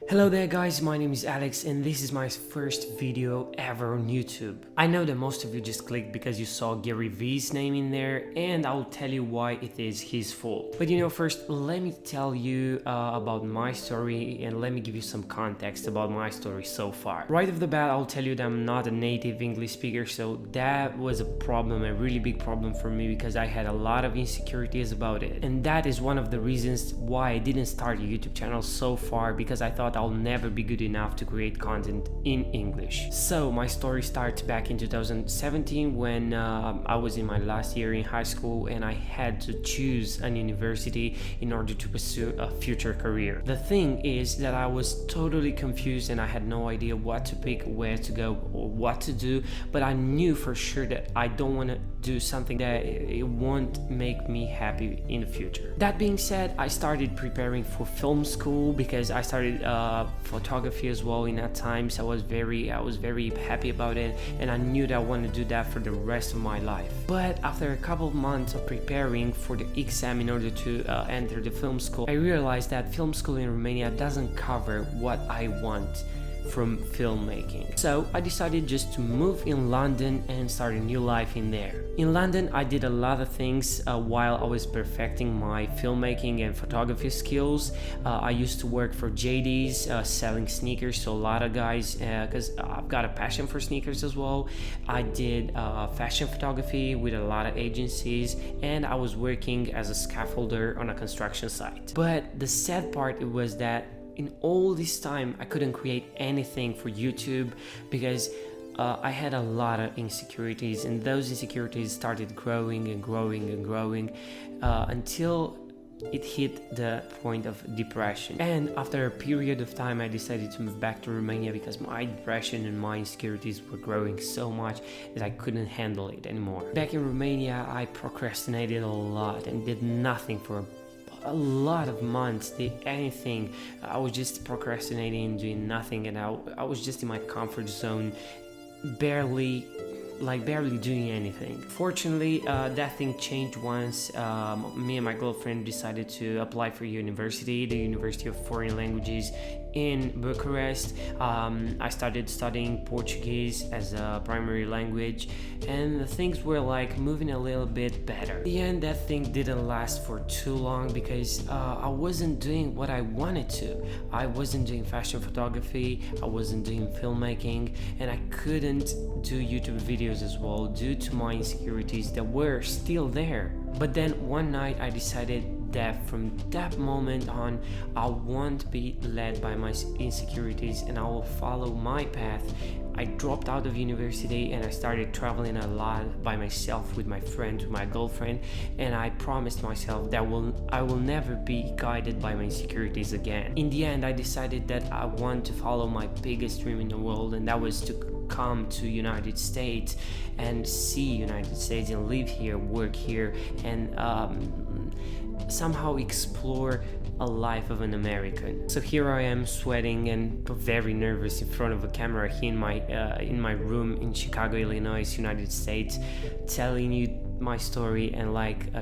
Hello there guys, my name is Alex and this is my first video ever on YouTube. I know that most of you just clicked because you saw Gary Vee's name in there, and I'll tell you why it is his fault. But first let me tell you about my story and let me give you some context about my story so far. Right off the bat, I'll tell you that I'm not a native English speaker, so that was a problem, a really big problem for me, because I had a lot of insecurities about it. And that is one of the reasons why I didn't start a YouTube channel so far, because I thought I'll never be good enough to create content in English. So my story starts back in 2017 when I was in my last year in high school and I had to choose an university in order to pursue a future career. The thing is that I was totally confused and I had no idea what to pick, where to go, or what to do, but I knew for sure that I don't want to do something that it won't make me happy in the future. That being said, I started preparing for film school because I started photography as well in that time, so I was very happy about it, and I knew that I wanted to do that for the rest of my life. But after a couple of months of preparing for the exam in order to enter the film school, I realized that film school in Romania doesn't cover what I want from filmmaking. So I decided just to move in London and start a new life in there. In London, I did a lot of things while I was perfecting my filmmaking and photography skills. I used to work for JD's selling sneakers to a lot of guys because I've got a passion for sneakers as well. I did fashion photography with a lot of agencies, and I was working as a scaffolder on a construction site. But the sad part was that in all this time, I couldn't create anything for YouTube because I had a lot of insecurities, and those insecurities started growing and growing and growing until it hit the point of depression. And after a period of time, I decided to move back to Romania because my depression and my insecurities were growing so much that I couldn't handle it anymore. Back in Romania, I procrastinated a lot and did nothing for a lot of months, did anything. I was just procrastinating and doing nothing, and I was just in my comfort zone, barely doing anything. Fortunately, that thing changed once me and my girlfriend decided to apply for university, the University of Foreign Languages in Bucharest. I started studying Portuguese as a primary language, and things were moving a little bit better. In the end, that thing didn't last for too long because I wasn't doing what I wanted to. I wasn't doing fashion photography, I wasn't doing filmmaking, and I couldn't do YouTube videos as well due to my insecurities that were still there. But then one night I decided that from that moment on, I won't be led by my insecurities and I will follow my path. I dropped out of university and I started traveling a lot by myself with my friends, with my girlfriend, and I promised myself that I will never be guided by my insecurities again. In the end, I decided that I want to follow my biggest dream in the world, and that was to come to United States and see United States and live here, work here, and somehow explore a life of an American. So here I am, sweating and very nervous in front of a camera here in my room in Chicago, Illinois, United States, telling you my story and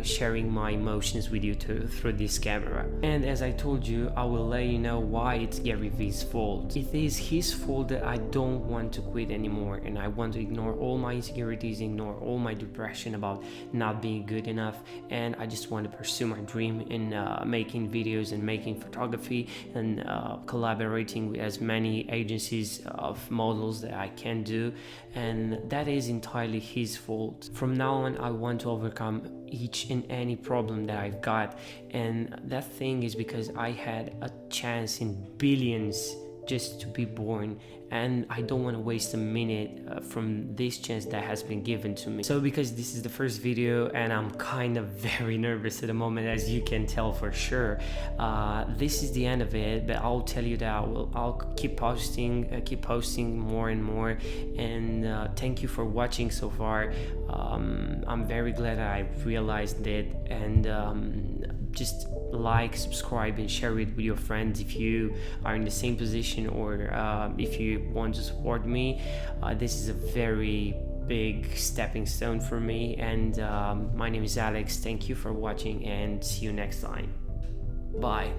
sharing my emotions with you through this camera. And as I told you, I will let you know why it's Gary Vee's fault. It is his fault that I don't want to quit anymore, and I want to ignore all my insecurities, ignore all my depression about not being good enough, and I just want to pursue my dream in making videos and making photography and collaborating with as many agencies of models that I can do, and that is entirely his fault. From now on, I want to overcome each and any problem that I've got, and that thing is because I had a chance in billions just to be born, and I don't want to waste a minute from this chance that has been given to me. So because this is the first video and I'm kind of very nervous at the moment, as you can tell for sure, this is the end of it, but I'll tell you that I'll keep posting more and more, and thank you for watching so far. I'm very glad that I realized it, and just like, subscribe and share it with your friends if you are in the same position, or if you want to support me. This is a very big stepping stone for me, and my name is Alex. Thank you for watching and see you next time. Bye.